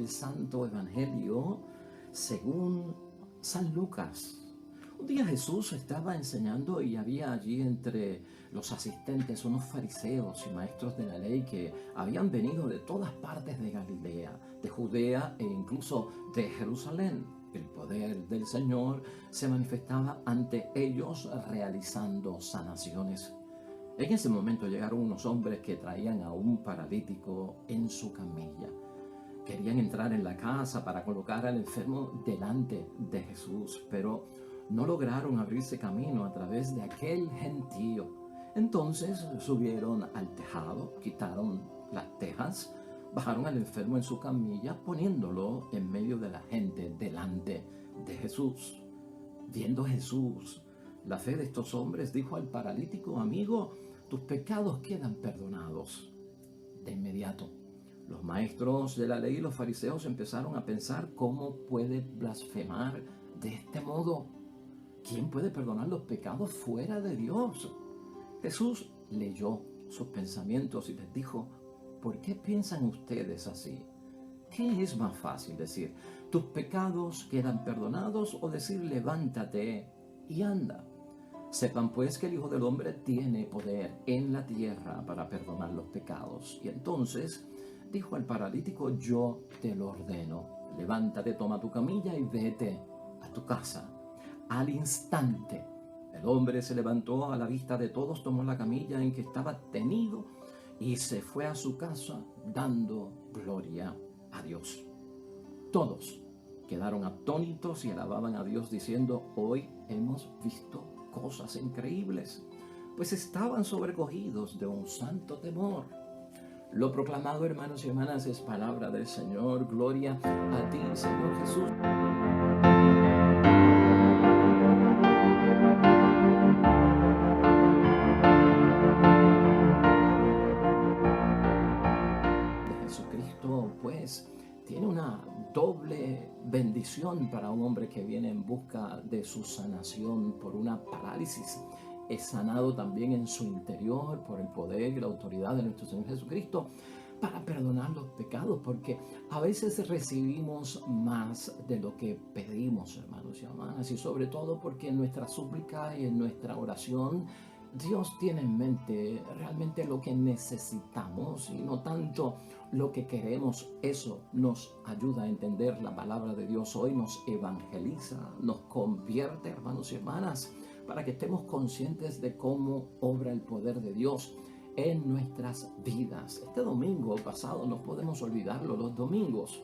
del Santo Evangelio según San Lucas. Un día Jesús estaba enseñando y había allí entre los asistentes unos fariseos y maestros de la ley que habían venido de todas partes de Galilea, de Judea e incluso de Jerusalén. El poder del Señor se manifestaba ante ellos realizando sanaciones. En ese momento llegaron unos hombres que traían a un paralítico en su camilla. Querían entrar en la casa para colocar al enfermo delante de Jesús, pero no lograron abrirse camino a través de aquel gentío. Entonces subieron al tejado, quitaron las tejas, bajaron al enfermo en su camilla, poniéndolo en medio de la gente delante de Jesús. Viendo Jesús la fe de estos hombres, dijo al paralítico: amigo, tus pecados quedan perdonados. De inmediato, los maestros de la ley y los fariseos empezaron a pensar cómo puede blasfemar de este modo. ¿Quién puede perdonar los pecados fuera de Dios? Jesús leyó sus pensamientos y les dijo: ¿por qué piensan ustedes así? ¿Qué es más fácil decir, tus pecados quedan perdonados, o decir, levántate y anda? Sepan pues que el Hijo del Hombre tiene poder en la tierra para perdonar los pecados. Y entonces dijo al paralítico: yo te lo ordeno, levántate, toma tu camilla y vete a tu casa. Al instante, el hombre se levantó a la vista de todos, tomó la camilla en que estaba tendido y se fue a su casa dando gloria a Dios. Todos quedaron atónitos y alababan a Dios diciendo: hoy hemos visto cosas increíbles, pues estaban sobrecogidos de un santo temor. Lo proclamado, hermanos y hermanas, es palabra del Señor. Gloria a ti, Señor Jesús. Jesucristo, pues, tiene una doble bendición para un hombre que viene en busca de su sanación por una parálisis. Es sanado también en su interior por el poder y la autoridad de nuestro Señor Jesucristo para perdonar los pecados, porque a veces recibimos más de lo que pedimos, hermanos y hermanas, y sobre todo porque en nuestra súplica y en nuestra oración Dios tiene en mente realmente lo que necesitamos y no tanto lo que queremos. Eso nos ayuda a entender la palabra de Dios hoy, nos evangeliza, nos convierte, hermanos y hermanas, para que estemos conscientes de cómo obra el poder de Dios en nuestras vidas. Este domingo pasado no podemos olvidarlo, los domingos.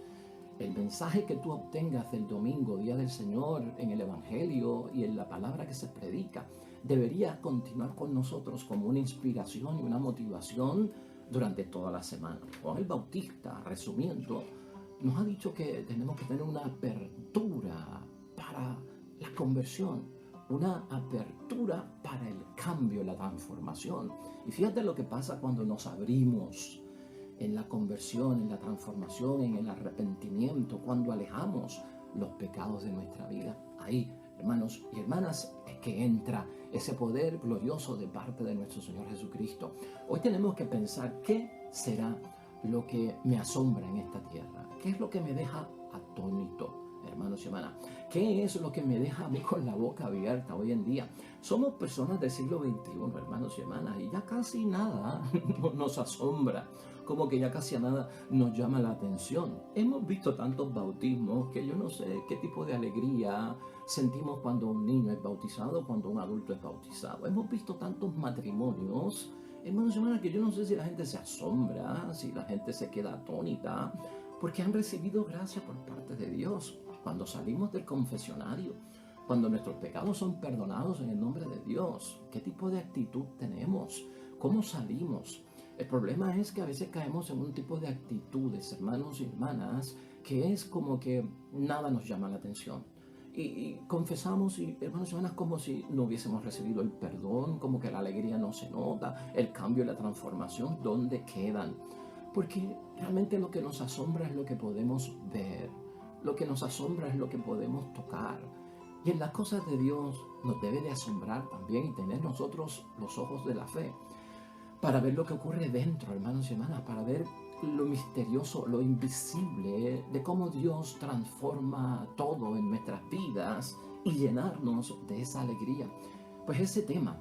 El mensaje que tú obtengas del domingo, Día del Señor, en el Evangelio y en la palabra que se predica, debería continuar con nosotros como una inspiración y una motivación durante toda la semana. Juan el Bautista, resumiendo, nos ha dicho que tenemos que tener una apertura para la conversión, una apertura para el cambio, la transformación. Y fíjate lo que pasa cuando nos abrimos en la conversión, en la transformación, en el arrepentimiento, cuando alejamos los pecados de nuestra vida. Ahí, hermanos y hermanas, es que entra ese poder glorioso de parte de nuestro Señor Jesucristo. Hoy tenemos que pensar, ¿qué será lo que me asombra en esta tierra? ¿Qué es lo que me deja atónito, hermanos y hermanas? ¿Qué es lo que me deja a mí con la boca abierta hoy en día? Somos personas del siglo XXI, hermanos y hermanas, y ya casi nada nos asombra, como que ya casi nada nos llama la atención. Hemos visto tantos bautismos que yo no sé qué tipo de alegría sentimos cuando un niño es bautizado, cuando un adulto es bautizado. Hemos visto tantos matrimonios, hermanos y hermanas, que yo no sé si la gente se asombra, si la gente se queda atónita, porque han recibido gracia por parte de Dios. Cuando salimos del confesionario, cuando nuestros pecados son perdonados en el nombre de Dios, ¿qué tipo de actitud tenemos? ¿Cómo salimos? El problema es que a veces caemos en un tipo de actitudes, hermanos y hermanas, que es como que nada nos llama la atención. Y confesamos, y hermanos y hermanas, como si no hubiésemos recibido el perdón, como que la alegría no se nota, el cambio y la transformación, ¿dónde quedan? Porque realmente lo que nos asombra es lo que podemos ver, lo que nos asombra es lo que podemos tocar. Y en las cosas de Dios nos debe de asombrar también y tener nosotros los ojos de la fe para ver lo que ocurre dentro, hermanos y hermanas, para ver lo misterioso, lo invisible de cómo Dios transforma todo en nuestras vidas y llenarnos de esa alegría. Pues ese tema,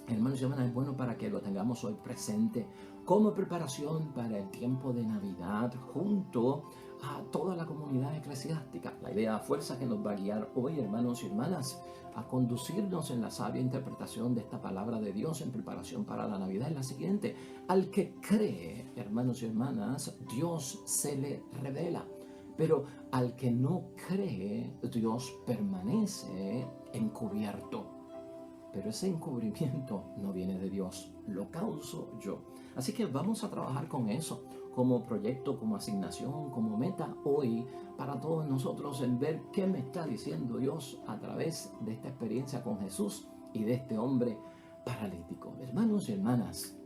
hermanos y hermanas, es bueno para que lo tengamos hoy presente como preparación para el tiempo de Navidad junto a toda la comunidad eclesiástica. La idea fuerza que nos va a guiar hoy, hermanos y hermanas, a conducirnos en la sabia interpretación de esta palabra de Dios en preparación para la Navidad es la siguiente: al que cree, hermanos y hermanas, Dios se le revela, pero al que no cree, Dios permanece encubierto. Pero ese encubrimiento no viene de Dios, lo causo yo. Así que vamos a trabajar con eso como proyecto, como asignación, como meta hoy para todos nosotros, en ver qué me está diciendo Dios a través de esta experiencia con Jesús y de este hombre paralítico. Hermanos y hermanas,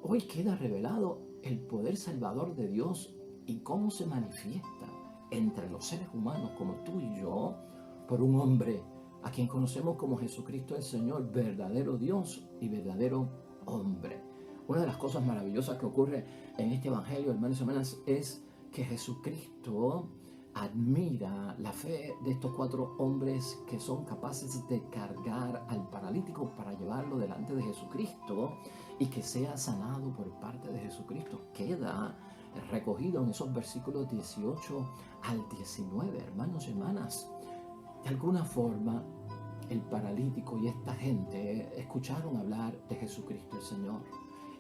hoy queda revelado el poder salvador de Dios y cómo se manifiesta entre los seres humanos como tú y yo por un hombre a quien conocemos como Jesucristo el Señor, verdadero Dios y verdadero hombre. Una de las cosas maravillosas que ocurre en este evangelio, hermanos y hermanas, es que Jesucristo admira la fe de estos 4 hombres que son capaces de cargar al paralítico para llevarlo delante de Jesucristo y que sea sanado por parte de Jesucristo. Queda recogido en esos versículos 18 al 19, hermanos y hermanas. De alguna forma, el paralítico y esta gente escucharon hablar de Jesucristo el Señor.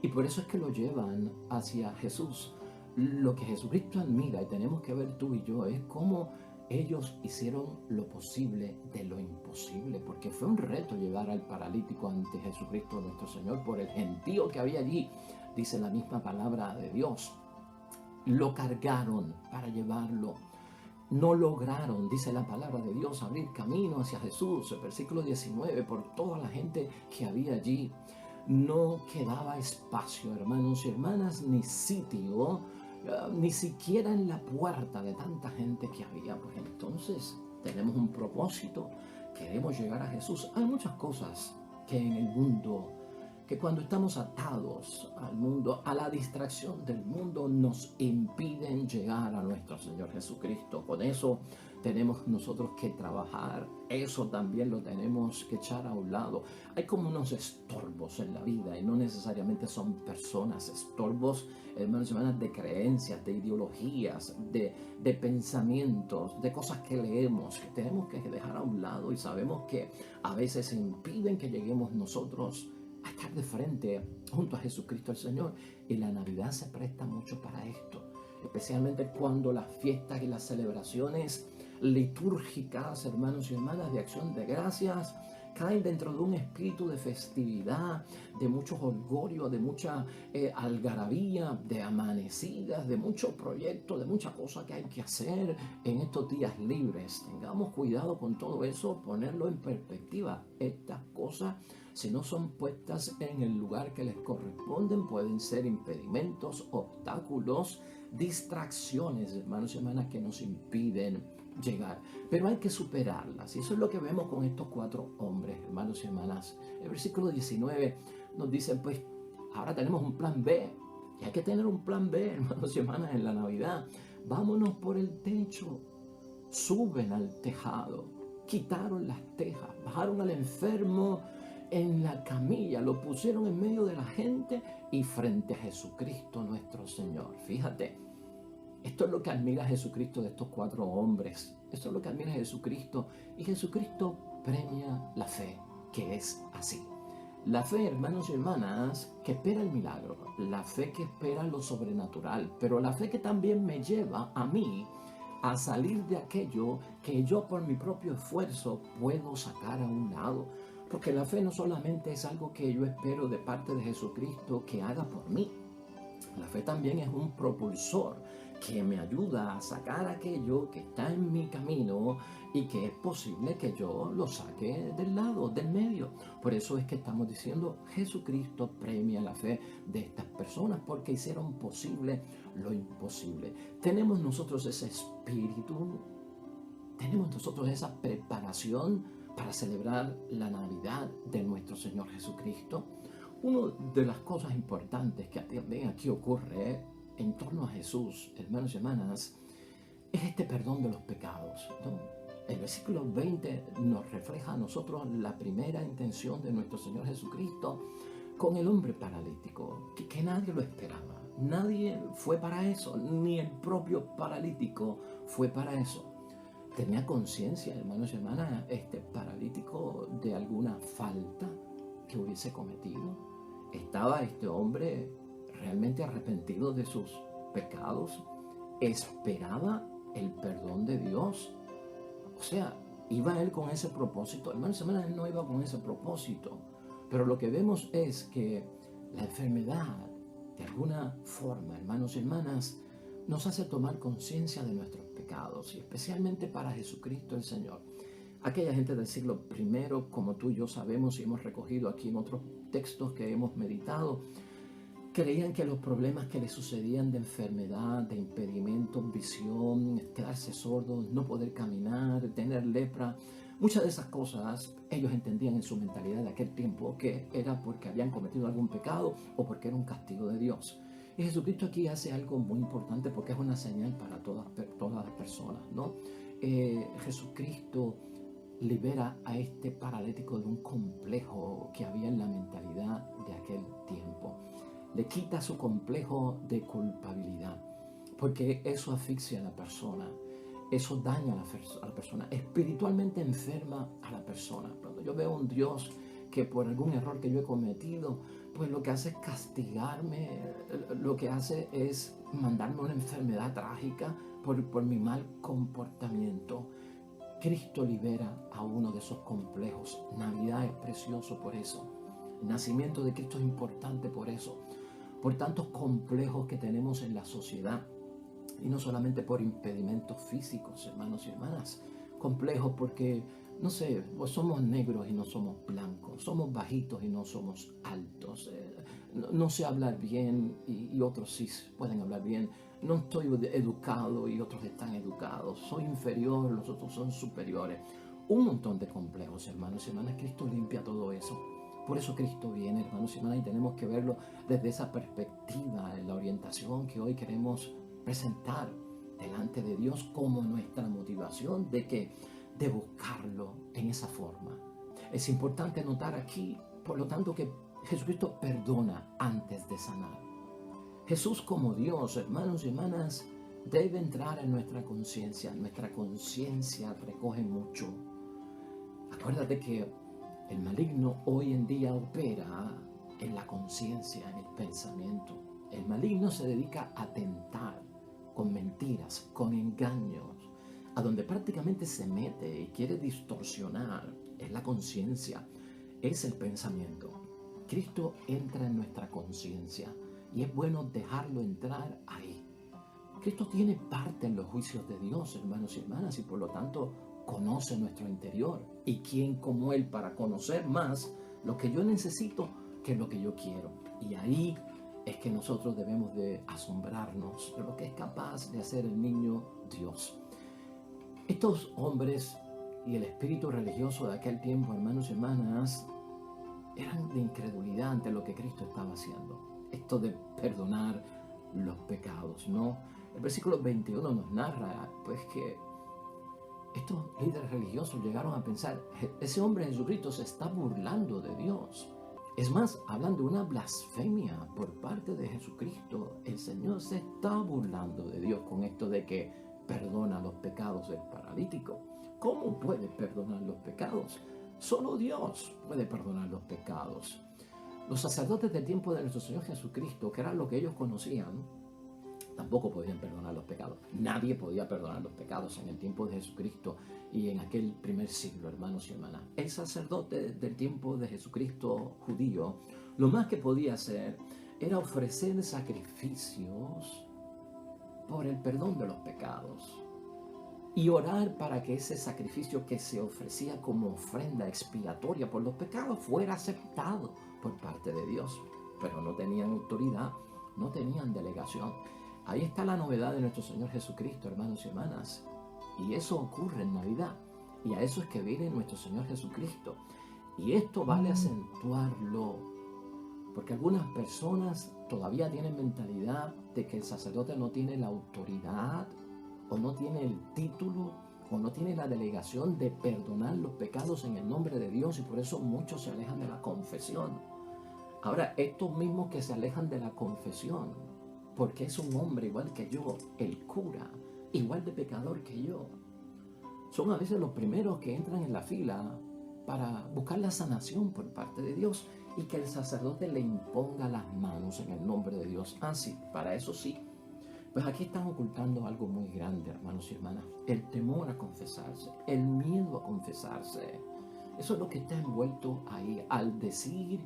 Y por eso es que lo llevan hacia Jesús. Lo que Jesucristo admira, y tenemos que ver tú y yo, es cómo ellos hicieron lo posible de lo imposible, porque fue un reto llevar al paralítico ante Jesucristo nuestro Señor por el gentío que había allí, dice la misma palabra de Dios. Lo cargaron para llevarlo. No lograron, dice la palabra de Dios, abrir camino hacia Jesús. El versículo 19, por toda la gente que había allí. No quedaba espacio, hermanos y hermanas, ni sitio, ni siquiera en la puerta de tanta gente que había. Pues entonces tenemos un propósito, queremos llegar a Jesús. Hay muchas cosas que en el mundo, que cuando estamos atados al mundo, a la distracción del mundo, nos impiden llegar a nuestro Señor Jesucristo. Con eso tenemos nosotros que trabajar, eso también lo tenemos que echar a un lado. Hay como unos estorbos en la vida y no necesariamente son personas, estorbos, hermanos y hermanas, de creencias, de ideologías, de pensamientos, de cosas que leemos, que tenemos que dejar a un lado y sabemos que a veces impiden que lleguemos nosotros a estar de frente junto a Jesucristo el Señor. Y la Navidad se presta mucho para esto, especialmente cuando las fiestas y las celebraciones litúrgicas, hermanos y hermanas, de acción de gracias, caen dentro de un espíritu de festividad, de mucho jolgorio, de mucha algarabía, de amanecidas, de mucho proyecto, de mucha cosa que hay que hacer en estos días libres. Tengamos cuidado con todo eso, ponerlo en perspectiva. Estas cosas, si no son puestas en el lugar que les corresponden, pueden ser impedimentos, obstáculos, distracciones, hermanos y hermanas, que nos impiden llegar. Pero hay que superarlas. Y eso es lo que vemos con estos 4 hombres, hermanos y hermanas. El versículo 19 nos dice, pues, ahora tenemos un plan B. Y hay que tener un plan B, hermanos y hermanas, en la Navidad. Vámonos por el techo. Suben al tejado. Quitaron las tejas. Bajaron al enfermo en la camilla, lo pusieron en medio de la gente y frente a Jesucristo nuestro Señor. Fíjate, esto es lo que admira Jesucristo de estos 4 hombres. Esto es lo que admira Jesucristo. Y Jesucristo premia la fe, que es así. La fe, hermanos y hermanas, que espera el milagro. La fe que espera lo sobrenatural. Pero la fe que también me lleva a mí a salir de aquello que yo por mi propio esfuerzo puedo sacar a un lado. Porque la fe no solamente es algo que yo espero de parte de Jesucristo que haga por mí. La fe también es un propulsor que me ayuda a sacar aquello que está en mi camino y que es posible que yo lo saque del lado, del medio. Por eso es que estamos diciendo, Jesucristo premia la fe de estas personas porque hicieron posible lo imposible. Tenemos nosotros ese espíritu, tenemos nosotros esa preparación para celebrar la Navidad de nuestro Señor Jesucristo. Una de las cosas importantes que también aquí ocurre en torno a Jesús, hermanos y hermanas, es este perdón de los pecados, ¿no? El versículo 20 nos refleja a nosotros la primera intención de nuestro Señor Jesucristo con el hombre paralítico, que nadie lo esperaba. Nadie fue para eso, ni el propio paralítico fue para eso. Tenía conciencia, hermanos y hermanas, este paralítico de alguna falta que hubiese cometido. Estaba este hombre realmente arrepentido de sus pecados. Esperaba el perdón de Dios. O sea, iba él con ese propósito. Hermanos y hermanas, él no iba con ese propósito. Pero lo que vemos es que la enfermedad, de alguna forma, hermanos y hermanas, nos hace tomar conciencia de nuestros pecados, y especialmente para Jesucristo el Señor. Aquella gente del siglo I, como tú y yo sabemos y hemos recogido aquí en otros textos que hemos meditado, creían que los problemas que les sucedían de enfermedad, de impedimentos, visión, quedarse sordos, no poder caminar, tener lepra, muchas de esas cosas ellos entendían en su mentalidad de aquel tiempo que era porque habían cometido algún pecado o porque era un castigo de Dios. Y Jesucristo aquí hace algo muy importante porque es una señal para todas las personas, ¿no? Jesucristo libera a este paralítico de un complejo que había en la mentalidad de aquel tiempo. Le quita su complejo de culpabilidad, porque eso asfixia a la persona, eso daña a la persona, espiritualmente enferma a la persona. Cuando yo veo un Dios que por algún error que yo he cometido, pues lo que hace es castigarme, lo que hace es mandarme una enfermedad trágica por mi mal comportamiento. Cristo libera a uno de esos complejos. Navidad es precioso por eso. El nacimiento de Cristo es importante por eso. Por tantos complejos que tenemos en la sociedad, y no solamente por impedimentos físicos, hermanos y hermanas, complejos porque, no sé, pues somos negros y no somos blancos, somos bajitos y no somos altos, no sé hablar bien y otros sí pueden hablar bien, no estoy educado y otros están educados, soy inferior, los otros son superiores, un montón de complejos, hermanos y hermanas. Cristo limpia todo eso. Por eso Cristo viene, hermanos y hermanas, y tenemos que verlo desde esa perspectiva, en la orientación que hoy queremos presentar delante de Dios como nuestra motivación de buscarlo en esa forma. Es importante notar aquí, por lo tanto, que Jesucristo perdona antes de sanar. Jesús como Dios, hermanos y hermanas, debe entrar en nuestra conciencia. Nuestra conciencia recoge mucho. Acuérdate que el maligno hoy en día opera en la conciencia, en el pensamiento. El maligno se dedica a tentar con mentiras, con engaños, a donde prácticamente se mete y quiere distorsionar es la conciencia, es el pensamiento. Cristo entra en nuestra conciencia y es bueno dejarlo entrar ahí. Cristo tiene parte en los juicios de Dios, hermanos y hermanas, y por lo tanto conoce nuestro interior. ¿Y quién como Él para conocer más lo que yo necesito que lo que yo quiero? Y ahí es que nosotros debemos de asombrarnos de lo que es capaz de hacer el niño Dios. Estos hombres y el espíritu religioso de aquel tiempo, hermanos y hermanas, eran de incredulidad ante lo que Cristo estaba haciendo. Esto de perdonar los pecados, ¿no? El versículo 21 nos narra, pues, que estos líderes religiosos llegaron a pensar, ese hombre Jesucristo se está burlando de Dios. Es más, hablan de una blasfemia por parte de Jesucristo. El Señor se está burlando de Dios con esto de que perdona los pecados del paralítico. ¿Cómo puede perdonar los pecados? Solo Dios puede perdonar los pecados. Los sacerdotes del tiempo de nuestro Señor Jesucristo, que era lo que ellos conocían, tampoco podían perdonar los pecados. Nadie podía perdonar los pecados en el tiempo de Jesucristo y en aquel primer siglo, hermanos y hermanas. El sacerdote del tiempo de Jesucristo judío, lo más que podía hacer era ofrecer sacrificios por el perdón de los pecados y orar para que ese sacrificio que se ofrecía como ofrenda expiatoria por los pecados fuera aceptado por parte de Dios. Pero no tenían autoridad, no tenían delegación. Ahí está la novedad de nuestro Señor Jesucristo, hermanos y hermanas. Y eso ocurre en Navidad. Y a eso es que viene nuestro Señor Jesucristo. Y esto vale acentuarlo, porque algunas personas todavía tienen mentalidad de que el sacerdote no tiene la autoridad o no tiene el título o no tiene la delegación de perdonar los pecados en el nombre de Dios, y por eso muchos se alejan de la confesión. Ahora, estos mismos que se alejan de la confesión, porque es un hombre igual que yo, el cura, igual de pecador que yo, son a veces los primeros que entran en la fila para buscar la sanación por parte de Dios y que el sacerdote le imponga las manos en el nombre de Dios. Ah, sí, para eso sí. Pues aquí están ocultando algo muy grande, hermanos y hermanas. El temor a confesarse, el miedo a confesarse. Eso es lo que está envuelto ahí. Al decir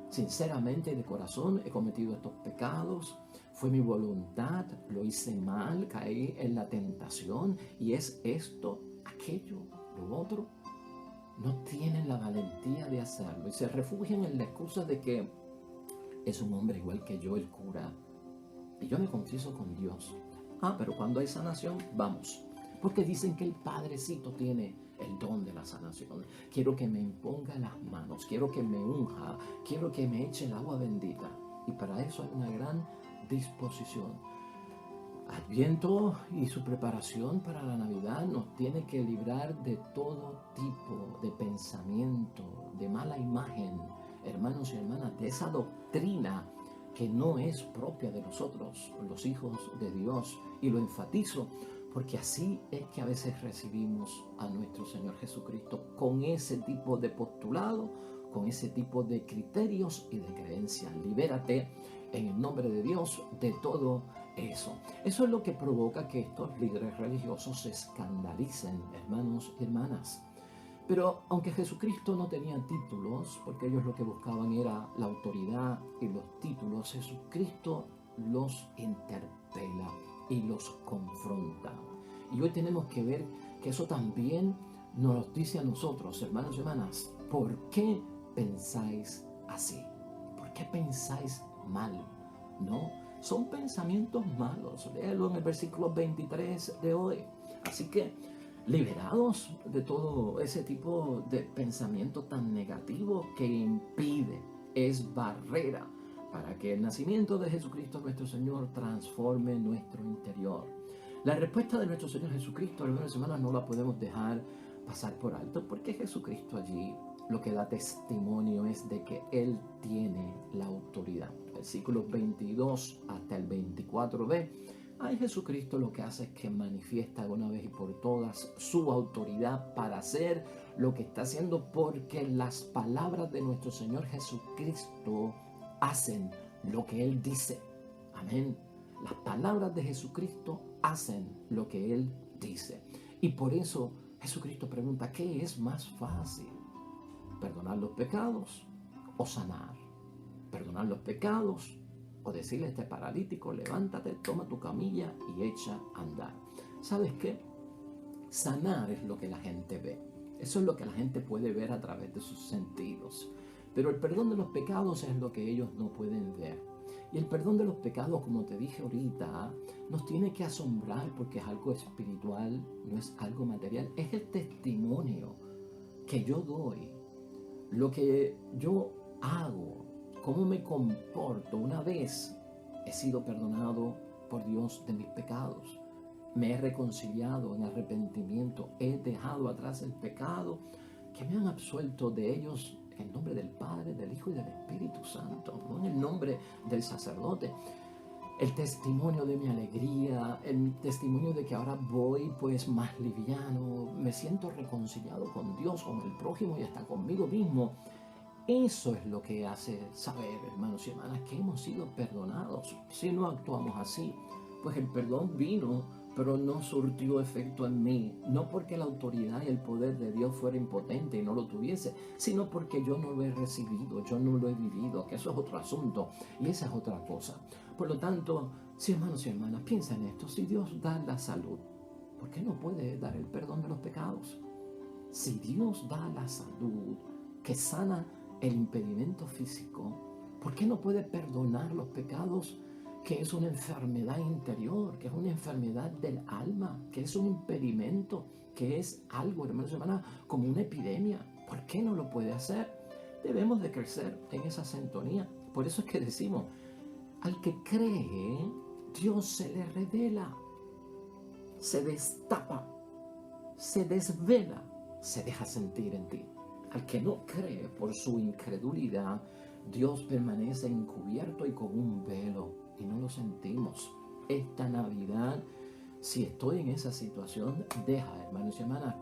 sinceramente de corazón, he cometido estos pecados, fue mi voluntad, lo hice mal, caí en la tentación y es esto, aquello, lo otro. No tienen la valentía de hacerlo y se refugian en la excusa de que es un hombre igual que yo, el cura, y yo me confieso con Dios. Ah, pero cuando hay sanación, vamos. Porque dicen que el Padrecito tiene el don de la sanación. Quiero que me imponga las manos, quiero que me unja, quiero que me eche el agua bendita. Y para eso hay una gran disposición. Adviento y su preparación para la Navidad nos tiene que librar de todo tipo de pensamiento, de mala imagen, hermanos y hermanas, de esa doctrina que no es propia de nosotros, los hijos de Dios. Y lo enfatizo porque así es que a veces recibimos a nuestro Señor Jesucristo con ese tipo de postulado, con ese tipo de criterios y de creencias. Libérate en el nombre de Dios de todo eso. Eso es lo que provoca que estos líderes religiosos se escandalicen, hermanos y hermanas. Pero aunque Jesucristo no tenía títulos, porque ellos lo que buscaban era la autoridad y los títulos, Jesucristo los interpela y los confronta. Y hoy tenemos que ver que eso también nos dice a nosotros, hermanos y hermanas, ¿por qué pensáis así? ¿Por qué pensáis mal? ¿No? Son pensamientos malos. Léelo en el versículo 23 de hoy. Así que liberados de todo ese tipo de pensamiento tan negativo que impide, es barrera para que el nacimiento de Jesucristo nuestro Señor transforme nuestro interior. La respuesta de nuestro Señor Jesucristo, hermanos y hermanas, no la podemos dejar pasar por alto, porque Jesucristo allí lo que da testimonio es de que Él tiene la autoridad. Versículos 22 hasta el 24b. Ahí Jesucristo lo que hace es que manifiesta de una vez y por todas su autoridad para hacer lo que está haciendo, porque las palabras de nuestro Señor Jesucristo hacen lo que Él dice. Amén. Las palabras de Jesucristo hacen lo que Él dice. Y por eso Jesucristo pregunta, ¿qué es más fácil? ¿Perdonar los pecados o sanar? ¿Perdonar los pecados o decirle a este paralítico, levántate, toma tu camilla y echa a andar? ¿Sabes qué? Sanar es lo que la gente ve. Eso es lo que la gente puede ver a través de sus sentidos. Pero el perdón de los pecados es lo que ellos no pueden ver. Y el perdón de los pecados, como te dije ahorita, nos tiene que asombrar porque es algo espiritual, no es algo material. Es el testimonio que yo doy, lo que yo hago, cómo me comporto una vez he sido perdonado por Dios de mis pecados. Me he reconciliado en arrepentimiento, he dejado atrás el pecado, que me han absuelto de ellos en el nombre del Padre, del Hijo y del Espíritu Santo, no en el nombre del sacerdote. El testimonio de mi alegría, el testimonio de que ahora voy pues más liviano, me siento reconciliado con Dios, con el prójimo y hasta conmigo mismo. Eso es lo que hace saber, hermanos y hermanas, que hemos sido perdonados. Si no actuamos así, pues el perdón vino, pero no surtió efecto en mí. No porque la autoridad y el poder de Dios fuera impotente y no lo tuviese, sino porque yo no lo he recibido, yo no lo he vivido, que eso es otro asunto y esa es otra cosa. Por lo tanto, sí, hermanos y hermanas, piensa en esto. Si Dios da la salud, ¿por qué no puede dar el perdón de los pecados? Si Dios da la salud que sana el impedimento físico, ¿por qué no puede perdonar los pecados, que es una enfermedad interior, que es una enfermedad del alma, que es un impedimento, que es algo, hermanos y hermanas, como una epidemia? ¿Por qué no lo puede hacer? Debemos de crecer en esa sintonía. Por eso es que decimos, Al que cree, Dios se le revela, se destapa, se desvela, se deja sentir en ti. Al que no cree, por su incredulidad, Dios permanece encubierto y con un velo y no lo sentimos. Esta Navidad, si estoy en esa situación, deja, hermanos y hermanas,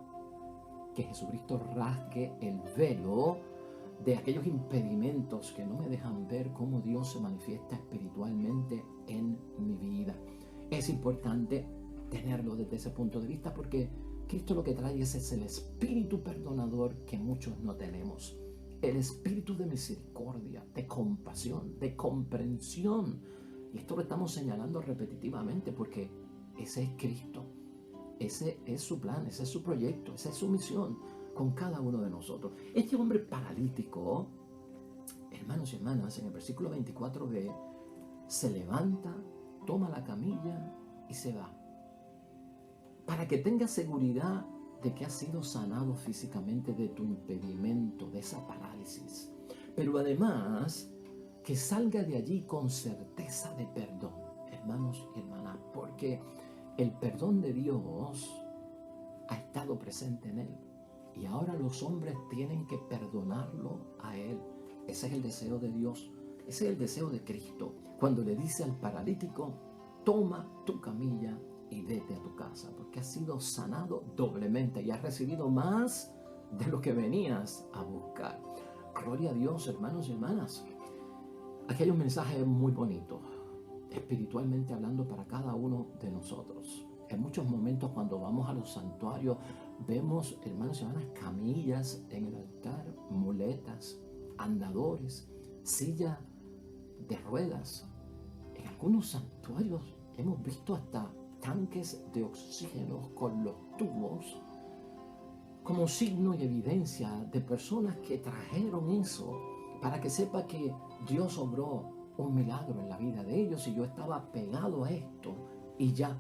que Jesucristo rasgue el velo de aquellos impedimentos que no me dejan ver cómo Dios se manifiesta espiritualmente en mi vida. Es importante tenerlo desde ese punto de vista porque Cristo lo que trae es el espíritu perdonador que muchos no tenemos. El espíritu de misericordia, de compasión, de comprensión. Y esto lo estamos señalando repetitivamente porque ese es Cristo. Ese es su plan, ese es su proyecto, esa es su misión con cada uno de nosotros. Este hombre paralítico, hermanos y hermanas, en el versículo 24b, se levanta, toma la camilla y se va. Para que tengas seguridad de que has sido sanado físicamente de tu impedimento, de esa parálisis. Pero además, que salga de allí con certeza de perdón, hermanos y hermanas, porque el perdón de Dios ha estado presente en él y ahora los hombres tienen que perdonarlo a él. Ese es el deseo de Dios, ese es el deseo de Cristo. Cuando le dice al paralítico, toma tu camilla y vete a tu casa, porque has sido sanado doblemente y has recibido más de lo que venías a buscar. Gloria a Dios, hermanos y hermanas. Aquí hay un mensaje muy bonito, espiritualmente hablando, para cada uno de nosotros. En muchos momentos cuando vamos a los santuarios vemos, hermanos y hermanas, camillas en el altar, muletas, andadores, silla de ruedas. En algunos santuarios hemos visto hasta tanques de oxígeno con los tubos como signo y evidencia de personas que trajeron eso para que sepa que Dios obró un milagro en la vida de ellos y yo estaba pegado a esto y ya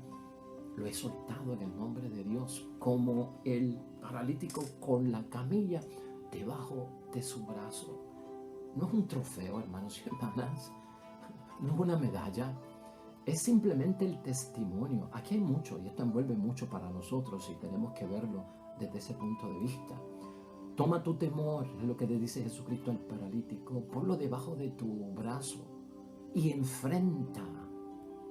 lo he soltado en el nombre de Dios, como el paralítico con la camilla debajo de su brazo. No es un trofeo, hermanos y hermanas, no es una medalla, es simplemente el testimonio. Aquí hay mucho y esto envuelve mucho para nosotros y tenemos que verlo desde ese punto de vista. Toma tu temor, es lo que le dice Jesucristo al paralítico, ponlo debajo de tu brazo y enfrenta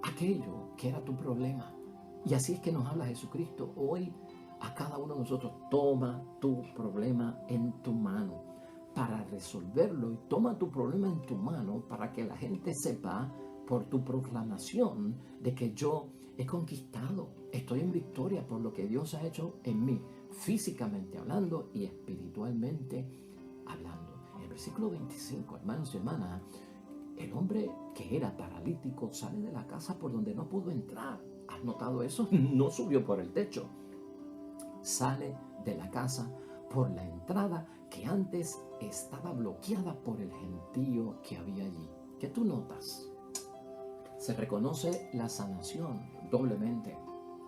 aquello que era tu problema. Y así es que nos habla Jesucristo hoy a cada uno de nosotros. Toma tu problema en tu mano para resolverlo y toma tu problema en tu mano para que la gente sepa por tu proclamación de que yo he conquistado, estoy en victoria por lo que Dios ha hecho en mí, físicamente hablando y espiritualmente hablando. En el versículo 25, hermanos y hermanas, el hombre que era paralítico sale de la casa por donde no pudo entrar. ¿Has notado eso? No subió por el techo. Sale de la casa por la entrada que antes estaba bloqueada por el gentío que había allí. ¿Qué tú notas? Se reconoce la sanación doblemente.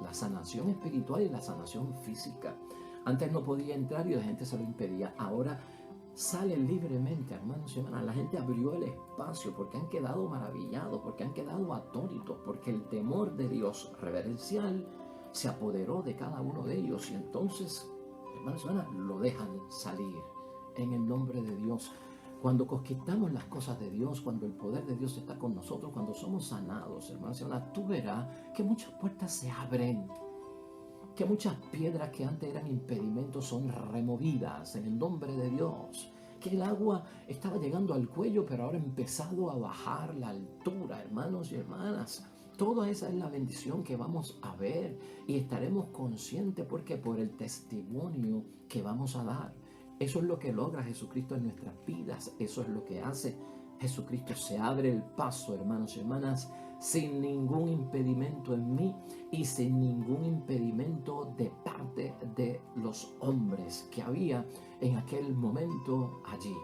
La sanación espiritual y la sanación física. Antes no podía entrar y la gente se lo impedía. Ahora sale libremente, hermanos y hermanas. La gente abrió el espacio porque han quedado maravillados, porque han quedado atónitos, porque el temor de Dios reverencial se apoderó de cada uno de ellos y entonces, hermanos y hermanas, lo dejan salir en el nombre de Dios. Cuando conquistamos las cosas de Dios, cuando el poder de Dios está con nosotros, cuando somos sanados, hermanos y hermanas, tú verás que muchas puertas se abren, que muchas piedras que antes eran impedimentos son removidas en el nombre de Dios, que el agua estaba llegando al cuello pero ahora ha empezado a bajar la altura, hermanos y hermanas. Toda esa es la bendición que vamos a ver y estaremos conscientes porque por el testimonio que vamos a dar. Eso es lo que logra Jesucristo en nuestras vidas, eso es lo que hace Jesucristo. Se abre el paso, hermanos y hermanas, sin ningún impedimento en mí y sin ningún impedimento de parte de los hombres que había en aquel momento allí.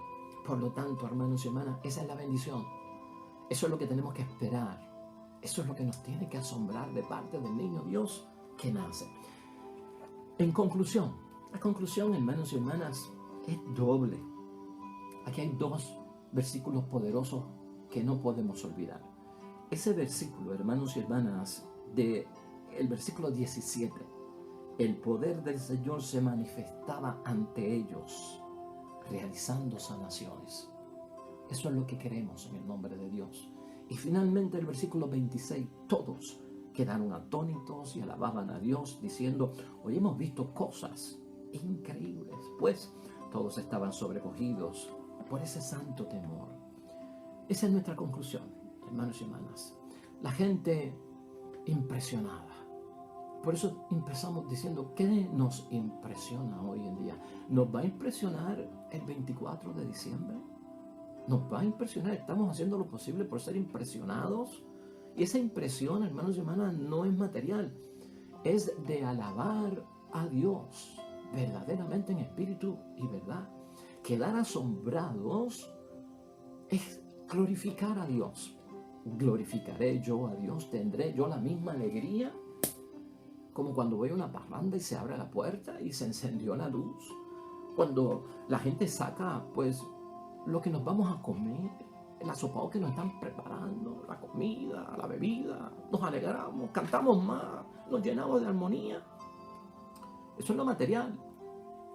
Por lo tanto, hermanos y hermanas, esa es la bendición. Eso es lo que tenemos que esperar. Eso es lo que nos tiene que asombrar de parte del niño Dios que nace. En conclusión, la conclusión, hermanos y hermanas, es doble. Aquí hay dos versículos poderosos que no podemos olvidar. ese versículo, hermanos y hermanas, de el versículo 17, el poder del Señor se manifestaba ante ellos, realizando sanaciones. Eso es lo que queremos en el nombre de Dios. Y finalmente el versículo 26, todos quedaron atónitos y alababan a Dios diciendo, hoy hemos visto cosas increíbles, pues todos estaban sobrecogidos por ese santo temor. Esa es nuestra conclusión, hermanos y hermanas. La gente impresionada. Por eso empezamos diciendo, ¿qué nos impresiona hoy en día? ¿Nos va a impresionar el 24 de diciembre? Nos va a impresionar, estamos haciendo lo posible por ser impresionados. Y esa impresión, hermanos y hermanas, no es material, es de alabar a Dios verdaderamente en espíritu y verdad. Quedar asombrados es glorificar a Dios. Glorificaré yo a Dios, tendré yo la misma alegría como cuando voy a una parranda y se abre la puerta y se encendió la luz. Cuando la gente saca, pues, lo que nos vamos a comer, el asopado que nos están preparando, la comida, la bebida, nos alegramos, cantamos más, nos llenamos de armonía. Eso es lo material,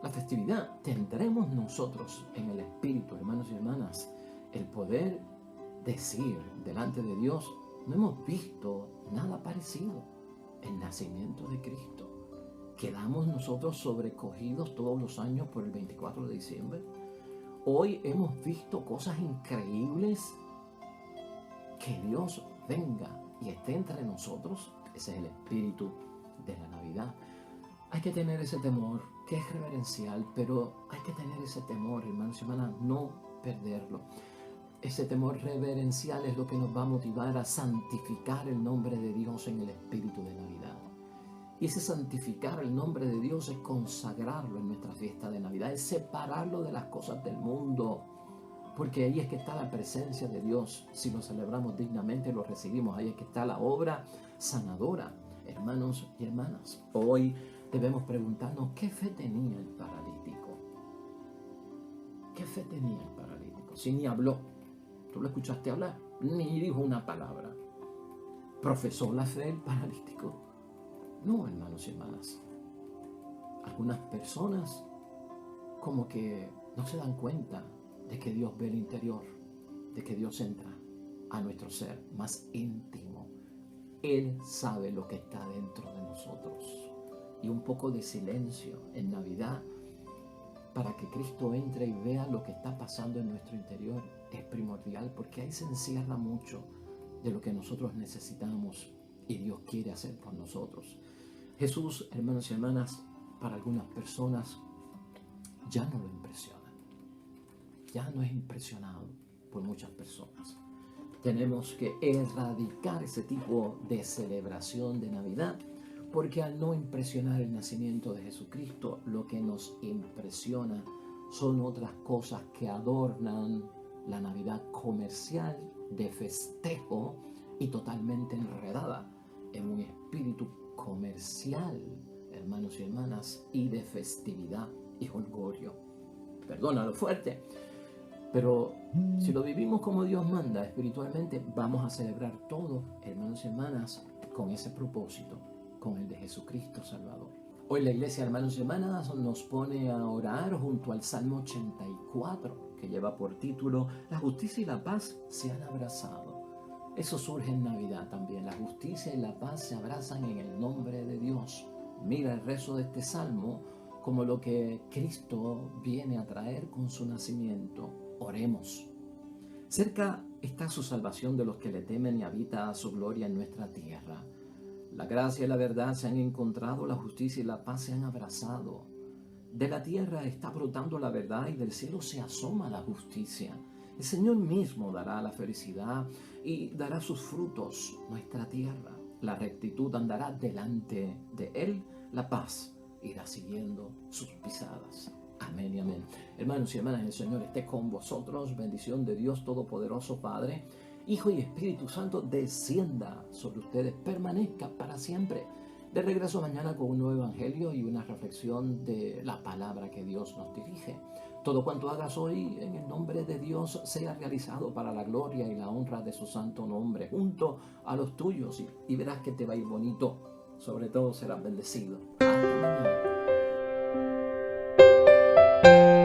la festividad. Tendremos nosotros en el espíritu, hermanos y hermanas, el poder decir delante de Dios, no hemos visto nada parecido. El nacimiento de Cristo. Quedamos nosotros sobrecogidos todos los años por el 24 de diciembre. Hoy hemos visto cosas increíbles. Que Dios venga y esté entre nosotros. Ese es el espíritu de la Navidad. Hay que tener ese temor, que es reverencial, pero hay que tener ese temor, hermanos y hermanas, no perderlo. Ese temor reverencial es lo que nos va a motivar a santificar el nombre de Dios en el espíritu de Navidad. Y ese santificar el nombre de Dios es consagrarlo en nuestra fiesta de Navidad, es separarlo de las cosas del mundo, porque ahí es que está la presencia de Dios. Si lo celebramos dignamente, lo recibimos, ahí es que está la obra sanadora. Hermanos y hermanas, hoy debemos preguntarnos qué fe tenía el paralítico. ¿Qué fe tenía el paralítico? Si ni habló. ¿Tú lo escuchaste hablar? Ni dijo una palabra. ¿Profesó la fe el paralítico? No, hermanos y hermanas. Algunas personas como que no se dan cuenta de que Dios ve el interior, de que Dios entra a nuestro ser más íntimo. Él sabe lo que está dentro de nosotros. Y un poco de silencio en Navidad para que Cristo entre y vea lo que está pasando en nuestro interior es primordial, porque ahí se encierra mucho de lo que nosotros necesitamos y Dios quiere hacer por nosotros. Jesús, hermanos y hermanas, para algunas personas ya no lo impresiona, ya no es impresionado por muchas personas. Tenemos que erradicar ese tipo de celebración de Navidad, porque al no impresionar el nacimiento de Jesucristo, lo que nos impresiona son otras cosas que adornan la Navidad comercial, de festejo y totalmente enredada en un espíritu comercial, hermanos y hermanas, y de festividad y jolgorio. Perdona lo fuerte, pero si lo vivimos como Dios manda espiritualmente, vamos a celebrar todo, hermanos y hermanas, con ese propósito, con el de Jesucristo Salvador. Hoy la iglesia, hermanos y hermanas, nos pone a orar junto al Salmo 84, que lleva por título La justicia y la paz se han abrazado. Eso surge en Navidad también. La justicia y la paz se abrazan en el nombre de Dios. Mira el rezo de este salmo como lo que Cristo viene a traer con su nacimiento. Oremos. Cerca está su salvación de los que le temen y habita su gloria en nuestra tierra. La gracia y la verdad se han encontrado, la justicia y la paz se han abrazado. De la tierra está brotando la verdad y del cielo se asoma la justicia. El Señor mismo dará la felicidad y dará sus frutos nuestra tierra. La rectitud andará delante de Él, la paz irá siguiendo sus pisadas. Amén y amén. Hermanos y hermanas, el Señor esté con vosotros. Bendición de Dios Todopoderoso, Padre, Hijo y Espíritu Santo, descienda sobre ustedes, permanezca para siempre. De regreso mañana con un nuevo evangelio y una reflexión de la palabra que Dios nos dirige. Todo cuanto hagas hoy en el nombre de Dios sea realizado para la gloria y la honra de su santo nombre, junto a los tuyos, y verás que te va a ir bonito. Sobre todo serás bendecido. Hasta mañana.